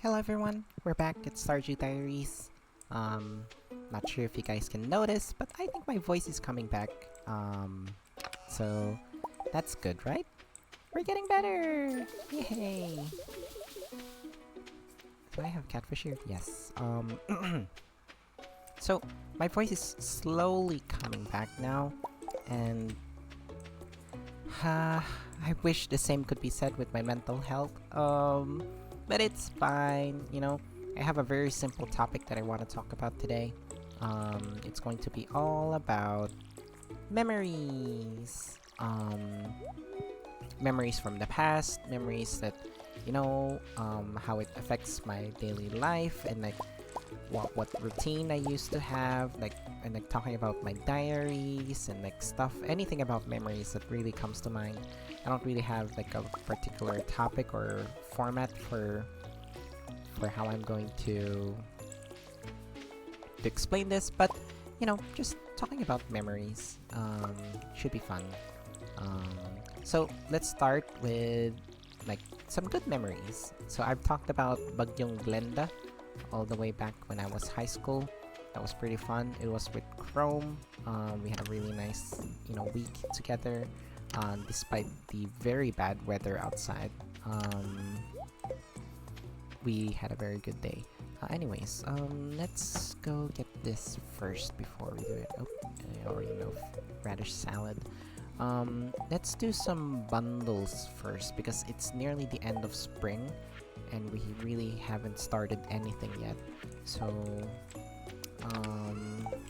Hello everyone, we're back at Stardew Diaries. Not sure if you guys can notice, but I think my voice is coming back. So that's good, right? We're getting better! Yay! Do I have catfish here? Yes. So my voice is slowly coming back now, and I wish the same could be said with my mental health. But it's fine, you know. I have a very simple topic that I want to talk about today. It's going to be all about memories. Memories from the past, memories that, how it affects my daily life, and like what routine I used to have, and like talking about my diaries and like stuff, anything about memories that really comes to mind. I don't really have like a particular topic or format for how I'm going to explain this, but just talking about memories should be fun. Um, so let's start with like some good memories. So I've talked about Bagyong Glenda all the way back when I was high school. That was pretty fun. It was with Chrome. We had a really nice, week together, despite the very bad weather outside. We had a very good day. Anyways, let's go get this first before we do it. Oh, I already know radish salad. Let's do some bundles first because it's nearly the end of spring and we really haven't started anything yet. So,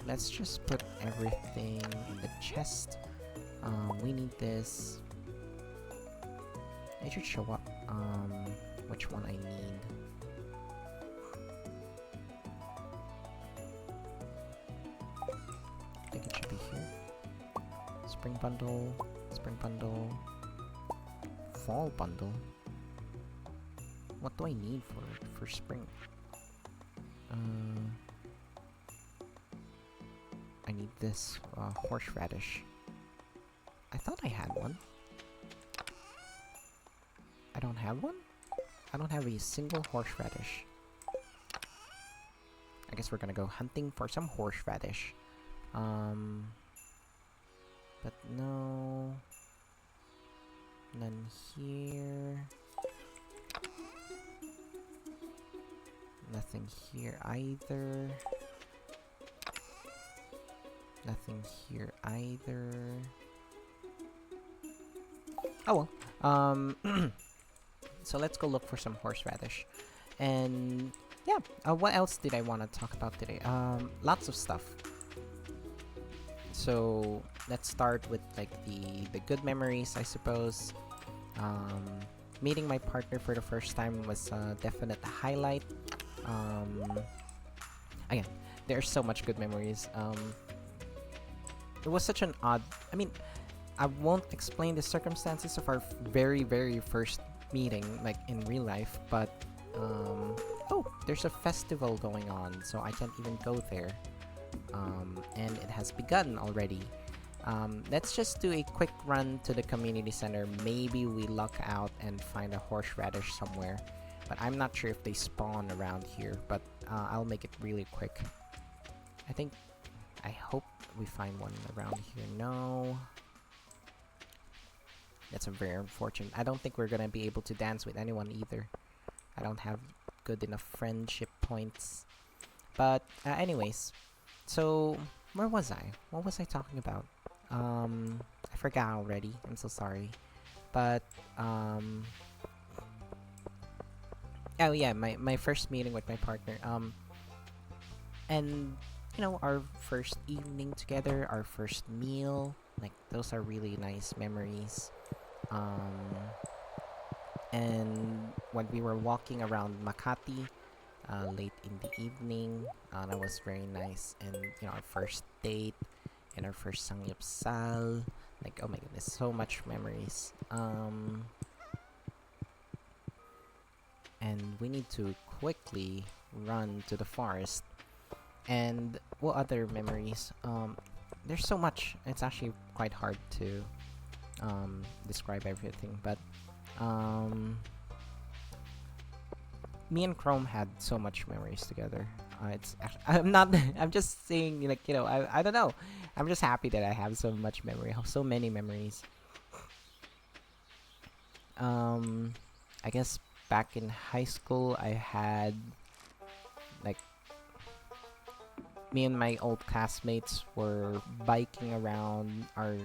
let's just put everything in the chest. We need this. It should show up, which one I need. I think it should be here. Spring bundle, fall bundle. What do I need for spring? I need this horseradish. I thought I had one. I don't have one? I don't have a single horseradish. I guess we're gonna go hunting for some horseradish. But no. None here. Nothing here either. Nothing here either. Oh well. So let's go look for some horseradish. And yeah, what else did I want to talk about today? Lots of stuff. So let's start with like the good memories, I suppose. Meeting my partner for the first time was a definite highlight. Again, there's so much good memories. It was such an odd. I mean, I won't explain the circumstances of our very first meeting, like in real life, but oh, there's a festival going on, so I can't even go there. And it has begun already. Let's just do a quick run to the community center. Maybe we luck out and find a horseradish somewhere. But I'm not sure if they spawn around here, but I'll make it really quick. I hope we find one around here. No. That's a very unfortunate. I don't think we're gonna be able to dance with anyone either. I don't have good enough friendship points. But anyways, so where was I? What was I talking about? I forgot already. I'm so sorry. But oh yeah, my first meeting with my partner. And our first evening together, our first meal, like those are really nice memories. And when we were walking around Makati late in the evening, that was very nice. And our first date and our first sangyupsal, like oh my goodness, so much memories. And we need to quickly run to the forest. And what other memories? There's so much. It's actually quite hard to describe everything, but me and Chrome had so much memories together. I'm not. I'm just saying, like, I don't know. I'm just happy that I have so much memory, so many memories. Um, I guess back in high school, I had like me and my old classmates were biking around our,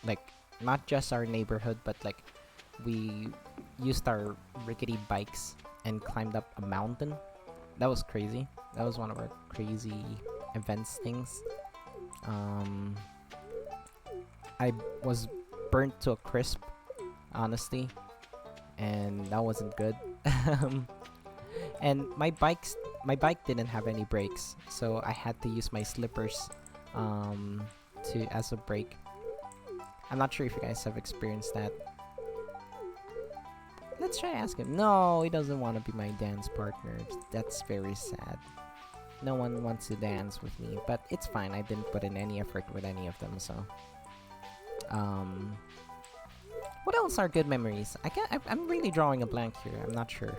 like, not just our neighborhood, but like we used our rickety bikes and climbed up a mountain. That was crazy. That was one of our crazy events things. Um, I was burnt to a crisp, honestly, and that wasn't good. And my bike didn't have any brakes, so I had to use my slippers to as a brake. I'm not sure if you guys have experienced that. Let's try ask him. No, he doesn't want to be my dance partner. That's very sad. No one wants to dance with me, but it's fine. I didn't put in any effort with any of them, so. What else are good memories? I'm really drawing a blank here. I'm not sure.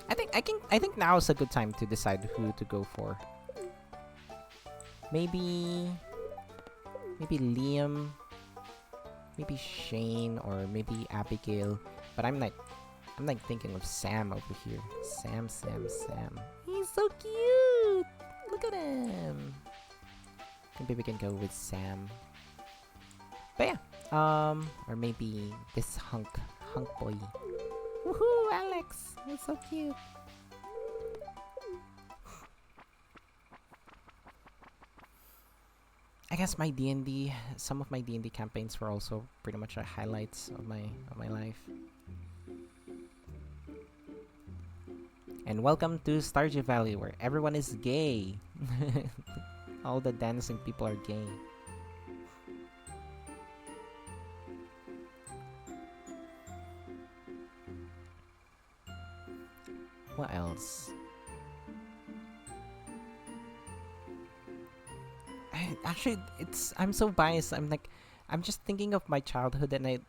I think now is a good time to decide who to go for. Maybe Liam, maybe Shane, or maybe Abigail. But I'm like thinking of Sam over here. Sam. He's so cute. Look at him. Maybe we can go with Sam. But yeah, or maybe this hunk boy. Woohoo, Alex! That's so cute. I guess my D&D, some of my D&D campaigns were also pretty much the highlights of my life. And welcome to Stardew Valley, where everyone is gay. All the dancing people are gay. What else? I'm so biased. I'm just thinking of my childhood, and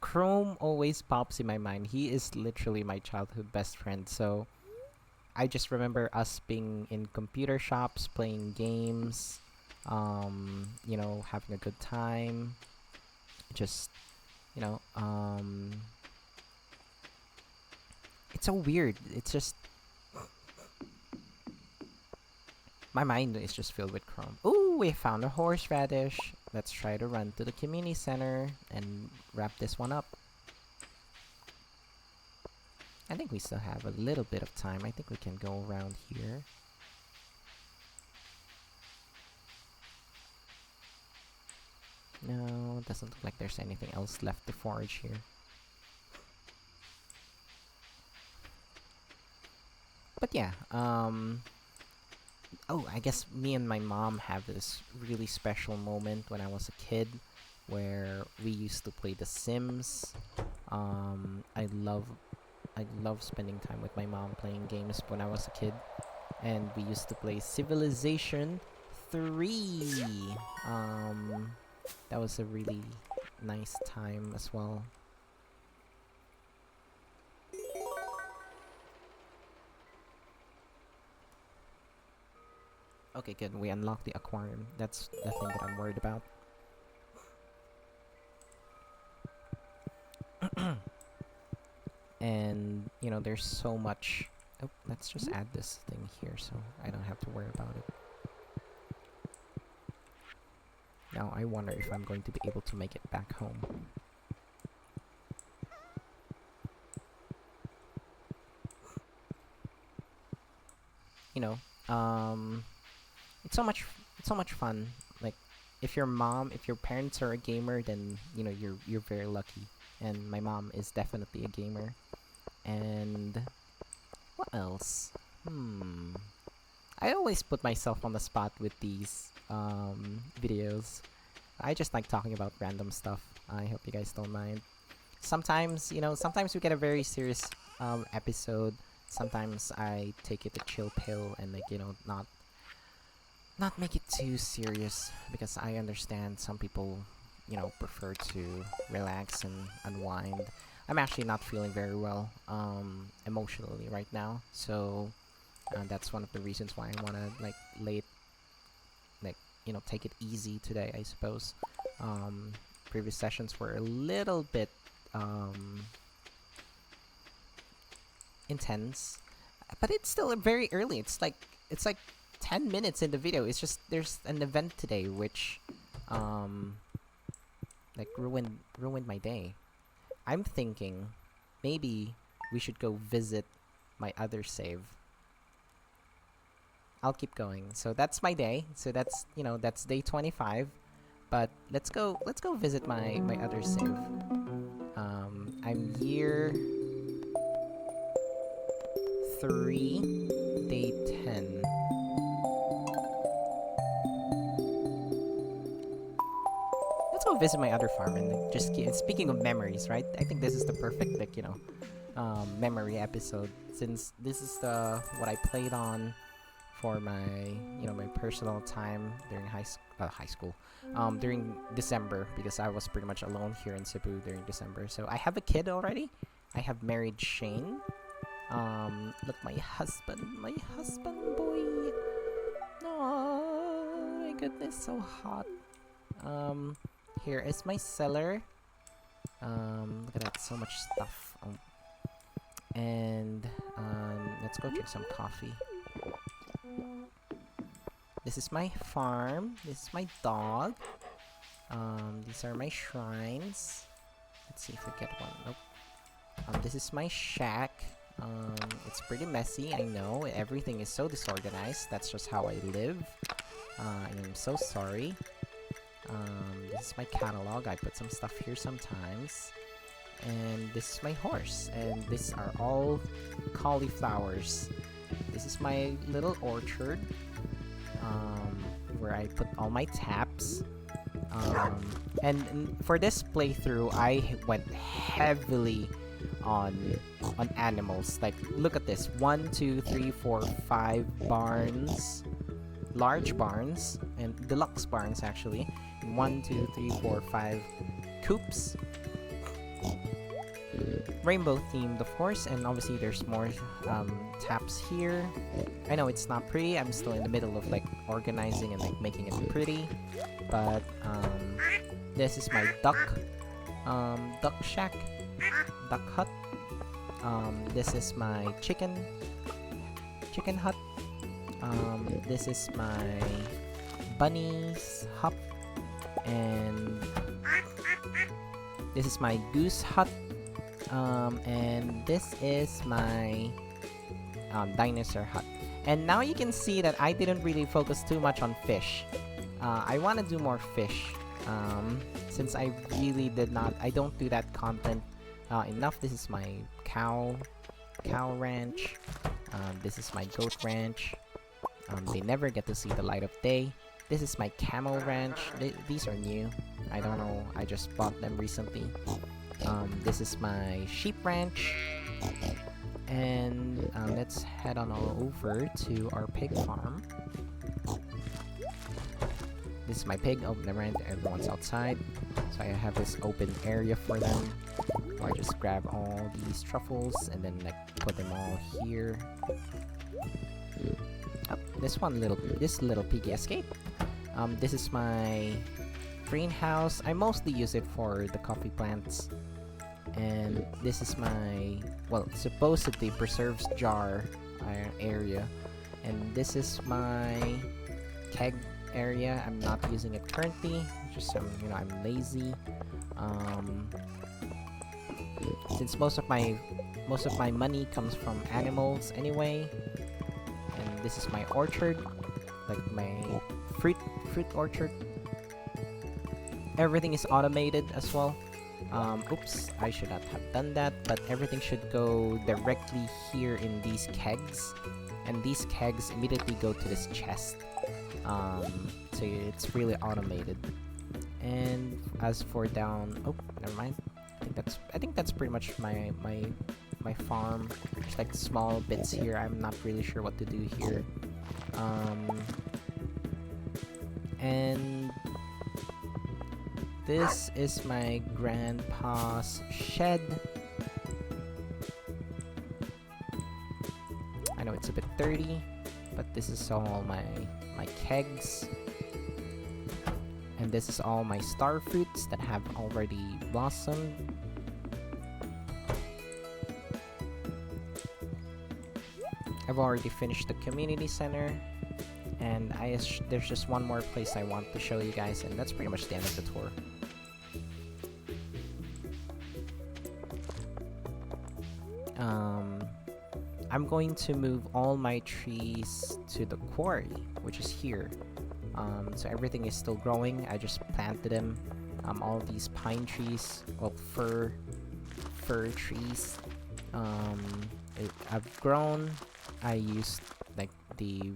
Chrome always pops in my mind. He is literally my childhood best friend. So I just remember us being in computer shops, playing games, having a good time. Just, it's so weird. It's just my mind is just filled with Chrome. Ooh, we found a horseradish. Let's try to run to the community center and wrap this one up. I think we still have a little bit of time. I think we can go around here. No, it doesn't look like there's anything else left to forage here. But yeah, oh, I guess me and my mom have this really special moment when I was a kid where we used to play The Sims. I love spending time with my mom playing games when I was a kid. And we used to play Civilization 3. That was a really nice time as well. Okay, good. We unlocked the aquarium. That's the thing that I'm worried about. And, there's so much... Oh, let's just add this thing here so I don't have to worry about it. Now, I wonder if I'm going to be able to make it back home. It's so much fun. Like, if your parents are a gamer, then you're very lucky. And my mom is definitely a gamer. And what else? I always put myself on the spot with these videos. I just like talking about random stuff. I hope you guys don't mind. Sometimes we get a very serious episode. Sometimes I take it a chill pill and not make it too serious, because I understand some people prefer to relax and unwind. I'm actually not feeling very well emotionally right now, so that's one of the reasons why I want to like take it easy today, I suppose. Previous sessions were a little bit intense, but it's still very early. It's like 10 minutes in the video. It's just there's an event today which like ruined my day. I'm thinking maybe we should go visit my other save. I'll keep going. So that's my day. So that's day 25. But let's go visit my other save. I'm year 3, day 10. Let's go visit my other farm and speaking of memories, right? I think this is the perfect memory episode, since this is what I played on for my my personal time during high school, during December, because I was pretty much alone here in Cebu during December. So I have a kid already. I have married Shane. Look, my husband boy. Oh my goodness, so hot. Here is my cellar. Look at that, so much stuff. And let's go drink some coffee. This is my farm. This is my dog. These are my shrines. Let's see if I get one. Nope. This is my shack. It's pretty messy, I know. Everything is so disorganized. That's just how I live. And I'm so sorry. This is my catalog. I put some stuff here sometimes. And this is my horse. And these are all cauliflowers. This is my little orchard, where I put all my taps. And for this playthrough, I went heavily on animals. Like, look at this: 1, 2, 3, 4, 5 barns, large barns, and deluxe barns actually. 1, 2, 3, 4, 5 coops. Rainbow themed, of course, and obviously there's more taps here. I know it's not pretty. I'm still in the middle of organizing and making it pretty, but this is my duck shack, duck hut. This is my chicken hut. This is my bunny's hut, and this is my goose hut. And this is my dinosaur hut. And now you can see that I didn't really focus too much on fish. I want to do more fish, since I really I don't do that content enough. This is my cow ranch. This is my goat ranch. They never get to see the light of day. This is my camel ranch. These are new. I don't know, I just bought them recently. This is my sheep ranch. And let's head on over to our pig farm. This is my pig. Oh, never mind, everyone's outside. So I have this open area for them. So I just grab all these truffles and then put them all here. Oh, this little piggy escaped. This is my greenhouse. I mostly use it for the coffee plants. And this is my, supposedly preserves jar area. And this is my keg area. I'm not using it currently. Just I'm lazy. Since most of my money comes from animals anyway. And this is my orchard, like my fruit orchard. Everything is automated as well. Oops, I should not have done that, but everything should go directly here in these kegs, and these kegs immediately go to this chest. So it's really automated. And as for down, oh, never mind. I think that's pretty much my farm. There's small bits here. I'm not really sure what to do here. And this is my grandpa's shed. I know it's a bit dirty, but this is all my kegs. And this is all my star fruits that have already blossomed. I've already finished the community center, and there's just one more place I want to show you guys, and that's pretty much the end of the tour. I'm going to move all my trees to the quarry, which is here. So everything is still growing. I just planted them. All these pine trees, well, fir trees. I've grown. I used like the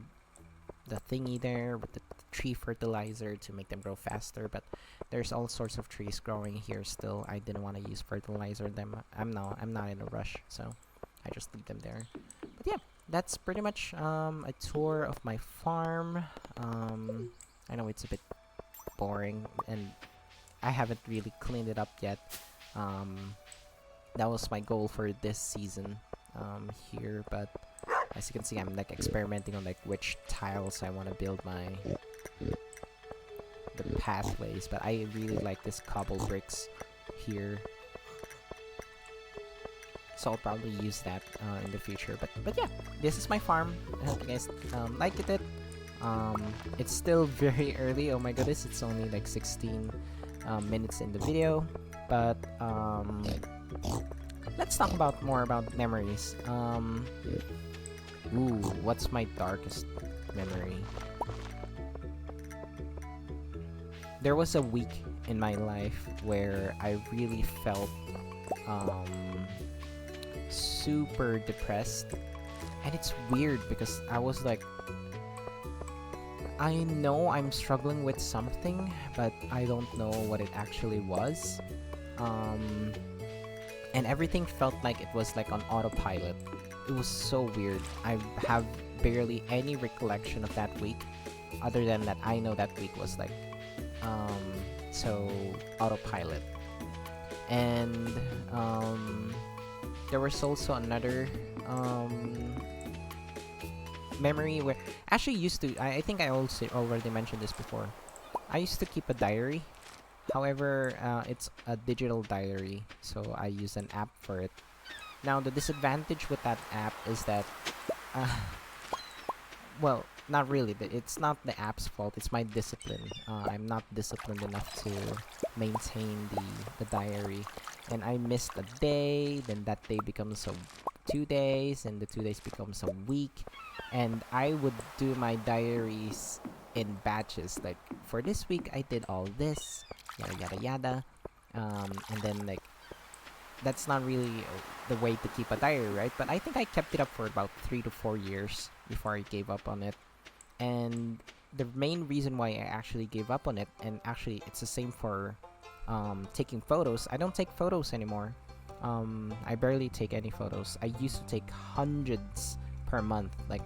thingy there with the tree fertilizer to make them grow faster, but there's all sorts of trees growing here still. I didn't want to use fertilizer them. I'm not in a rush, so I just leave them there. But yeah, that's pretty much a tour of my farm. I know it's a bit boring and I haven't really cleaned it up yet. That was my goal for this season here, but as you can see, I'm like experimenting on like which tiles I want to build the pathways, but I really like this cobble bricks here, so I'll probably use that in the future. But yeah, this is my farm. I hope you guys liked it. It's still very early. Oh my goodness, it's only like 16 minutes in the video, but let's talk more about memories. Ooh, what's my darkest memory? There was a week in my life where I really felt super depressed, and it's weird because I was like, I know I'm struggling with something, but I don't know what it actually was. And everything felt like it was like on autopilot. It was so weird. I have barely any recollection of that week, other than that I know that week was like so autopilot. And there was also another memory where actually I think I also already mentioned this before. I used to keep a diary. However, it's a digital diary, so I use an app for it. Now, the disadvantage with that app is that, well, not really. It's not the app's fault. It's my discipline. I'm not disciplined enough to maintain the diary, and I missed a day. Then that day becomes 2 days, and the 2 days becomes a week. And I would do my diaries in batches. Like for this week, I did all this, yada yada yada, and then like that's not really the way to keep a diary, right? But I think I kept it up for about 3 to 4 years before I gave up on it. And the main reason why I actually gave up on it, and actually it's the same for taking photos. I don't take photos anymore. I barely take any photos. I used to take hundreds per month, like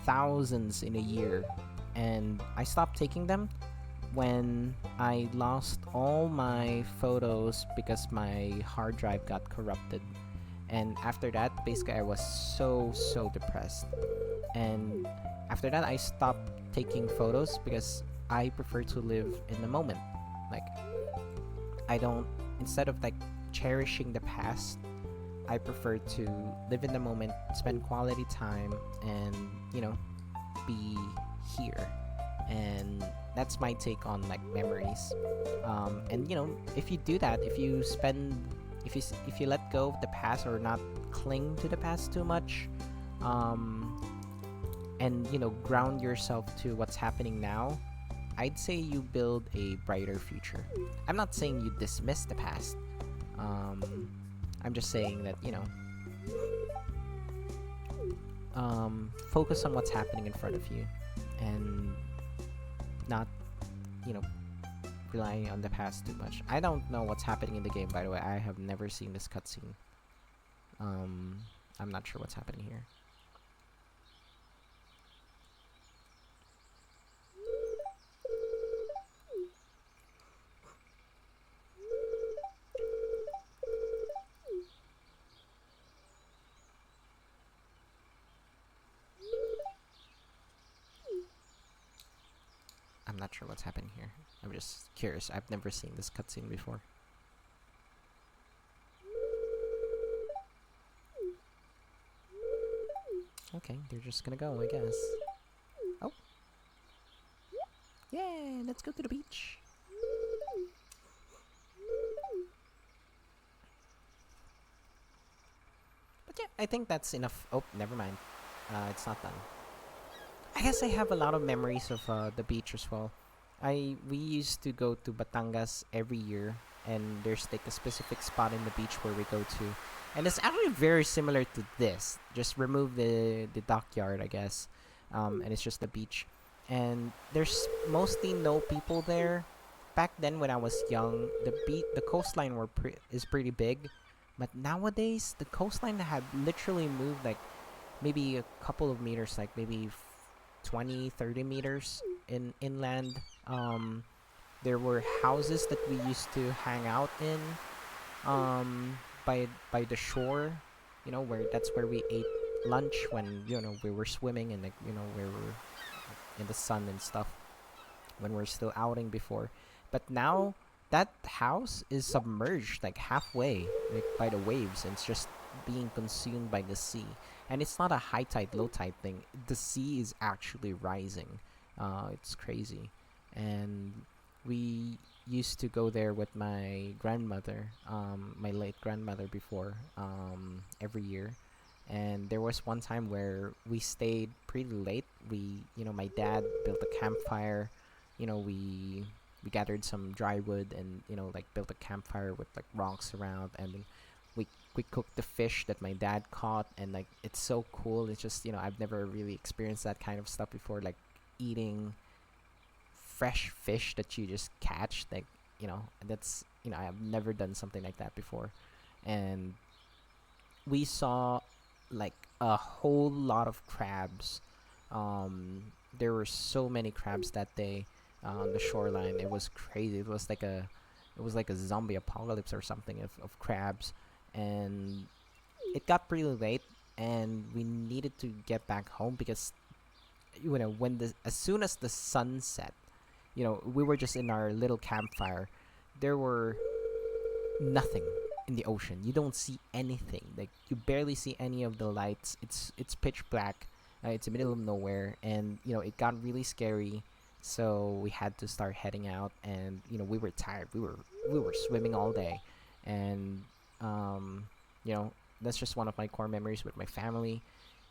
thousands in a year, and I stopped taking them when I lost all my photos because my hard drive got corrupted. And after that, basically I was so depressed. And after that, I stopped taking photos because I prefer to live in the moment. Like, I don't, instead of like cherishing the past, I prefer to live in the moment, spend quality time, and, you know, be here. And that's my take on like memories. And you know, if you do that, if you let go of the past or not cling to the past too much, and you know, ground yourself to what's happening now, I'd say you build a brighter future. I'm not saying you dismiss the past. I'm just saying that, you know, focus on what's happening in front of you, and not, you know, relying on the past too much. I don't know what's happening in the game, by the way. I have never seen this cutscene. I'm not sure what's happening here. not sure what's happening here. I'm just curious. I've never seen this cutscene before. Okay, they're just gonna go, I guess. Oh. Yeah, let's go to the beach. But yeah, I think that's enough. Oh, never mind. It's not done. I guess I have a lot of memories of the beach as well. We used to go to Batangas every year, and there's like a specific spot in the beach where we go to, and it's actually very similar to this. Just remove the dockyard, I guess, and it's just the beach, and there's mostly no people there. Back then, when I was young, the coastline is pretty big, but nowadays the coastline had literally moved like maybe a couple of meters, like maybe 20, 30 meters inland. There were houses that we used to hang out in, by the shore, where that's where we ate lunch when we were swimming, and like we were in the sun and stuff when we're still outing before. But now that house is submerged like halfway, like by the waves, and it's just being consumed by the sea. And it's not a high tide, low tide thing. The sea is actually rising. It's crazy. And we used to go there with my grandmother, my late grandmother before, every year. And there was one time where we stayed pretty late. My dad built a campfire. We gathered some dry wood, and like built a campfire with like rocks around, and then we cooked the fish that my dad caught, and like it's so cool. It's just I've never really experienced that kind of stuff before, like eating fresh fish that you just catch, like that's I've never done something like that before. And we saw like a whole lot of crabs. There were so many crabs that day on the shoreline. It was crazy. It was like a zombie apocalypse or something of crabs. And it got pretty late, and we needed to get back home because as soon as the sun set, we were just in our little campfire. There were nothing in the ocean. You don't see anything. Like you barely see any of the lights. It's pitch black. It's the middle of nowhere, and it got really scary. So we had to start heading out, and we were tired. We were swimming all day, and um, that's just one of my core memories with my family.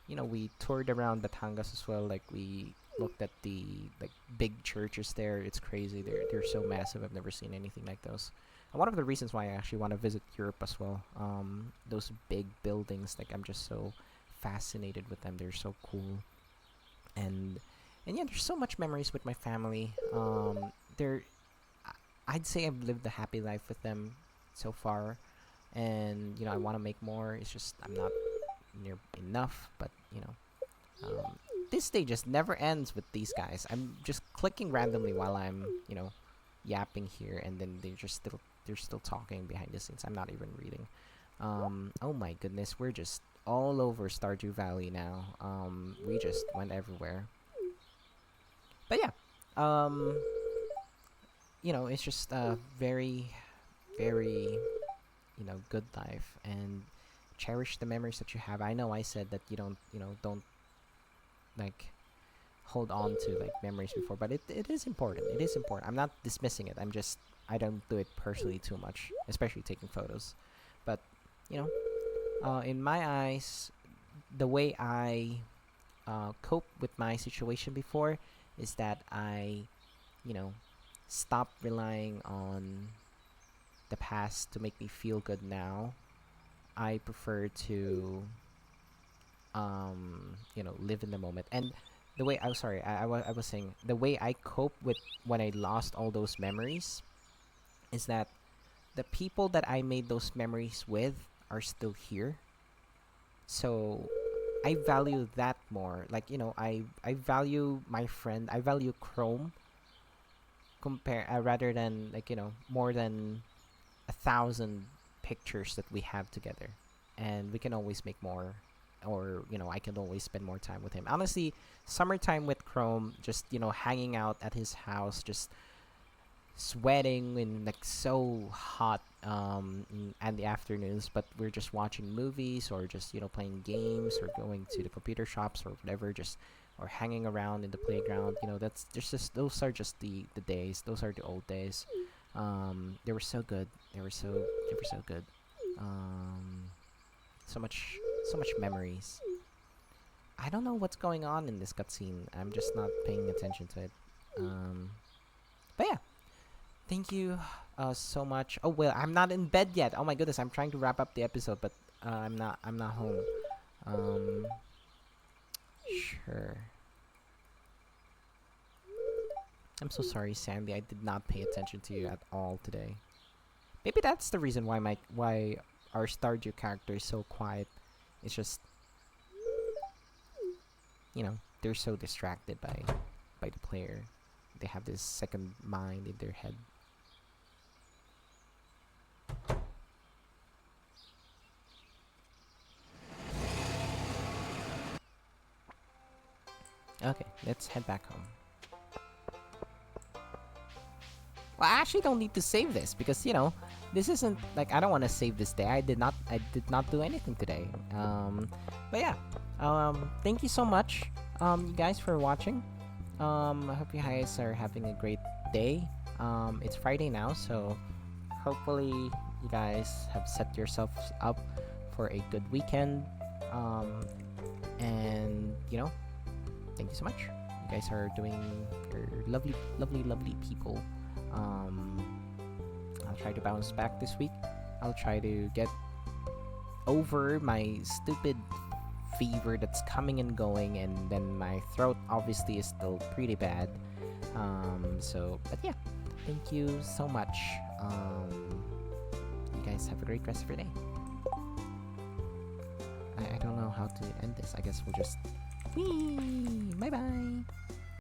We toured around Batangas as well. Like we looked at the like big churches there. It's crazy. They're so massive. I've never seen anything like those. And one of the reasons why I actually want to visit Europe as well. Those big buildings. Like I'm just so fascinated with them. They're so cool. And yeah, there's so much memories with my family. There, I'd say I've lived a happy life with them so far, and I want to make more. It's just I'm not near enough, but this day just never ends with these guys. I'm just clicking randomly while I'm yapping here, and then they're still talking behind the scenes. I'm not even reading. Oh my goodness, we're just all over Stardew Valley now. We just went everywhere. But yeah, it's just a very, very, good life, and cherish the memories that you have. I know I said that you don't like hold on to like memories before, but it is important. It is important. I'm not dismissing it. I don't do it personally too much, especially taking photos. But in my eyes, the way I cope with my situation before is that I, stop relying on the past to make me feel good now. I prefer to, live in the moment. And the way I'm sorry, I was saying the way I cope with when I lost all those memories is that the people that I made those memories with are still here. So I value that more. Like I value my friend. I value Chrome compare rather than like more than 1,000 pictures that we have together, and we can always make more or I could always spend more time with him. Honestly, summertime with Chrome, just hanging out at his house, just sweating and like so hot in the afternoons, but we're just watching movies or just playing games or going to the computer shops or whatever, just or hanging around in the playground. That's just those are just the days. Those are the old days. They were so good. They were so good. um so much memories. I don't know what's going on in this cutscene. I'm just not paying attention to it. But yeah, thank you so much. Oh well, I'm not in bed yet. Oh my goodness, I'm trying to wrap up the episode, but I'm not home. Um, sure. I'm so sorry, Sandy. I did not pay attention to you at all today. Maybe that's the reason why our Stardew character is so quiet. It's just they're so distracted by the player. They have this second mind in their head. Okay, let's head back home. Well, I actually don't need to save this because this isn't like I don't want to save this day. I did not do anything today. But yeah, thank you so much, you guys for watching. I hope you guys are having a great day. It's Friday now, so hopefully you guys have set yourselves up for a good weekend. And thank you so much. You guys are you're lovely, lovely, lovely people. I'll try to bounce back this week. I'll try to get over my stupid fever that's coming and going, and then my throat obviously is still pretty bad. But yeah, thank you so much. You guys have a great rest of your day. I don't know how to end this. I guess we'll just bye bye.